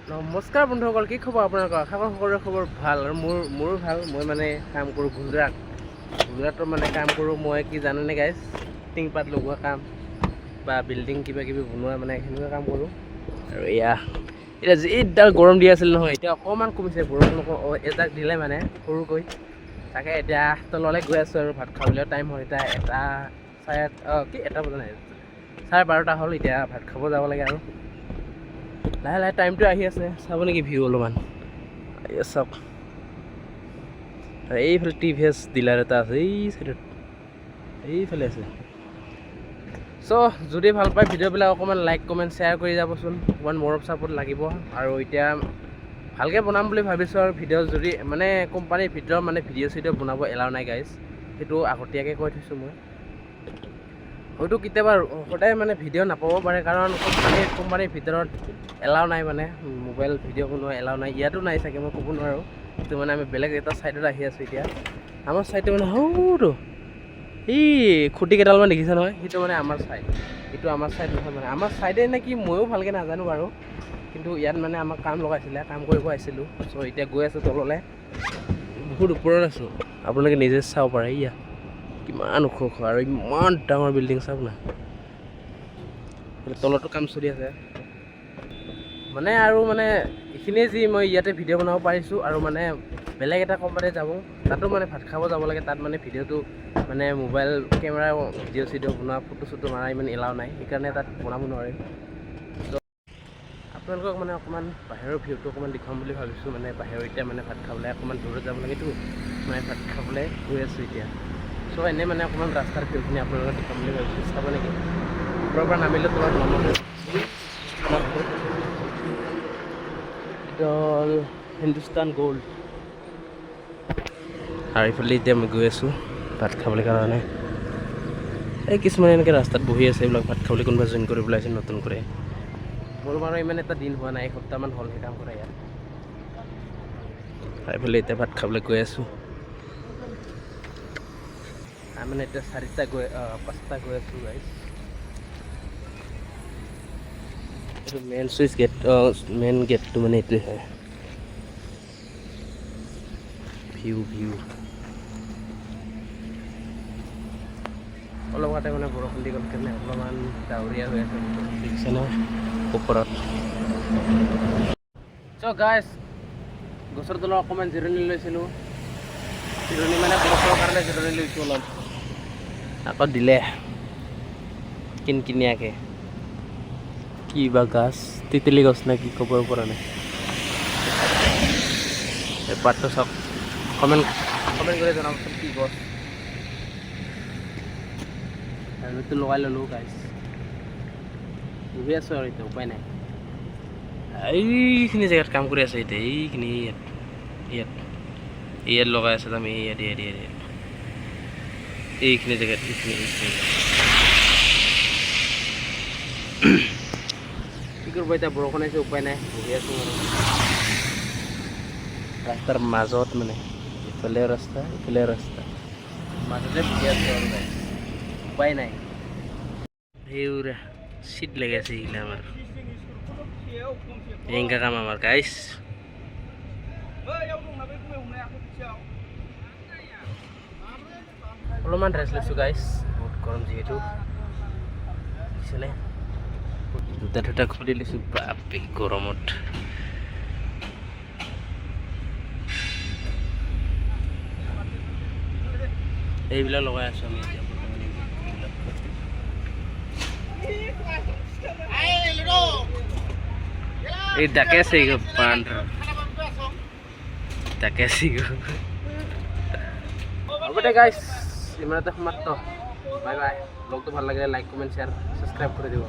নমস্কাৰ বন্ধুসকল, কি খবৰ আপোনালোকৰ? আশা কৰোঁ সকলোৰে খবৰ ভাল। আৰু মোৰো ভাল। মই মানে কাম কৰোঁ গুজৰাটৰ মানে কাম কৰোঁ। মই কি জানেনে গাইজ, টিংপাত লগোৱা কাম বা বিল্ডিং কিবা কিবি বনোৱা মানে সেনেকুৱা কাম কৰোঁ। আৰু এতিয়া যিডাল গৰম দি আছিল নহয়, এতিয়া অকণমান কমিছে। বৰষুণ এজাক দিলে মানে সৰুকৈ। তাকে এতিয়া তললৈ গৈ আছোঁ আৰু ভাত খাবলৈ টাইম হ'ল। এতিয়া এটা বজা নাই, 12:30 হ'ল। এতিয়া ভাত খাব যাব লাগে আৰু লাহে লাহে টাইমটো আহি আছে। চাব নেকি ভিউ অলপমান? চাওক, এইফালে টিভিএছ ডিলাৰ এটা আছে, এই চাইডত এইফালে আছে। চ' যদি ভাল পায় ভিডিঅ'বিলাক অকণমান লাইক কমেণ্ট শ্বেয়াৰ কৰি যাবচোন। অকণমান মৰম চাপৰ্ট লাগিব। আৰু এতিয়া ভালকৈ বনাম বুলি ভাবিছোঁ। আৰু ভিডিঅ' যদি মানে কোম্পানীৰ ভিতৰত মানে ভিডিঅ' চিডিঅ' বনাব এলাও নাই গাইজ, সেইটো আগতীয়াকৈ কৈ থৈছোঁ মই। হয়তো কেতিয়াবা সদায় মানে ভিডিঅ' নাপাব পাৰে, কাৰণ কোম্পানীৰ ভিতৰত এলাও নাই, মানে মোবাইল ভিডিঅ' বনোৱা এলাও নাই। ইয়াতো নাই চাগে, মই ক'ব নোৱাৰোঁ। কিন্তু মানে আমি বেলেগ এটা ছাইডত আহি আছোঁ এতিয়া। আমাৰ ছাইডটো মানে সৰুটো এই খুঁটি কেইডালমান দেখিছে নহয়, সেইটো মানে আমাৰ ছাইড। এইটো আমাৰ ছাইড নহয়, মানে আমাৰ ছাইডে নে কি ময়ো ভালকৈ নাজানো বাৰু। কিন্তু ইয়াত মানে আমাক কাম লগাইছিলে, কাম কৰিব আহিছিলোঁ। চ' এতিয়া গৈ আছোঁ তললৈ। বহুত ওপৰত আছোঁ, আপোনালোকে নিজে চাব পাৰে। কিমান ওখ আৰু ইমান ডাঙৰ বিল্ডিং চাওক না। তলতো কাম চলি আছে মানে। আৰু মানে এইখিনিয়ে যি মই ইয়াতে ভিডিঅ' বনাব পাৰিছোঁ। আৰু মানে বেলেগ এটা কোম্পানীত যাব, তাতো মানে ভাত খাব যাব লাগে। তাত মানে ভিডিঅ'টো মানে মোবাইল কেমেৰা ভিডিঅ' চিডিঅ' বনোৱা, ফটো চটো মাৰা ইমান এলাও নাই, সেইকাৰণে তাত বনাব নোৱাৰিম। আপোনালোকক মানে অকণমান বাহিৰৰ ভিউটো অকণমান দেখুৱাম বুলি ভাবিছোঁ। মানে বাহিৰৰ এতিয়া মানে ভাত খাবলৈ অকণমান দূৰত যাব লাগেতো, মানে ভাত খাবলৈ গৈ আছোঁ এতিয়া। চ' এনেই মানে অকণমান ৰাস্তাৰ ভিউখিনি আপোনালোকক দেখাম বুলি ভাবিছোঁ। চাব নেকি? ওপৰৰ পৰা নামিলোঁ তলত নমতে হ'ল হিন্দুস্তান গ'ল্ড। আৰু এইফালে এতিয়া মই গৈ আছোঁ ভাত খাবলৈ কাৰণে। এই কিছুমানে এনেকৈ ৰাস্তাত বহি আছে, এইবিলাক ভাত খাবলৈ কোনোবা জইন কৰিবলৈ আছে নতুন কৰে। মোৰ বাৰু ইমান এটা দিন হোৱা নাই, এসপ্তাহমান হ'ল সেই কাম কৰা ইয়াত। এইফালে এতিয়া ভাত খাবলৈ গৈ আছোঁ। মানে এতিয়া 5টা গৈ আছোঁ গাইজ। এইটো মেইন চুইচ গেট, মেইন গেটটো মানে এইটোৱে হয়। ভিউ অলপ আগতে মানে বৰষুণ দি গ'ল কাৰণে অলপমান ডাৱৰীয়া হৈ আছে দেখিছে ন ওপৰত। চ' গাইজ, গছৰ তলত অকণমান জিৰণি লৈছিলোঁ। জিৰণি মানে বৰষুণৰ কাৰণে জিৰণি লৈছোঁ অলপ। আকৌ দিলে কিনকিনীয়াকৈ কি বা গাছ, তিতিলি গছ নে কি ক'ব পৰা নাই। এই পাতটো চাওক, কমেণ্ট কৰি জনাবচোন কি গছ। হেলমেটটো লগাই ল'লোঁ গাইজ, বহি আছোঁ আৰু এতিয়া উপায় নাই। এইখিনি জেগাত কাম কৰি আছে এতিয়া, এইখিনি ইয়াত লগাই আছে আমি। ইয়াত এইখিনি জেগাত কি কৰিব এতিয়া, বৰষুণ আহিছে উপায় নাই, বহি আছোঁ আৰু ৰাস্তাৰ মাজত। মানে ইফালে ৰাস্তা মাজতে বহি আছোঁ আৰু উপায় নাই। সেইবোৰ চিট লাগাইছে এইগিলা আমাৰ, এনেকা কাম আমাৰ গাইজ। অলপমান ৰেষ্ট লৈছোঁ গাইজ, বহুত গৰম যিহেতু বুজিছেনে। জোতা খুলি লৈছোঁ বাপৰে গৰমত। এইবিলাক লগাই আছোঁ আমি এতিয়া বৰ্তমান। এই ডাকে আছে ডাকে আছে হ'ব দে গাইজ, ইমানতে সমাপ্ত। Bye bye. ব্লগটো ভাল লাগিলে লাইক কমেণ্ট শ্বেয়াৰ ছাবস্ক্ৰাইব কৰি দিব।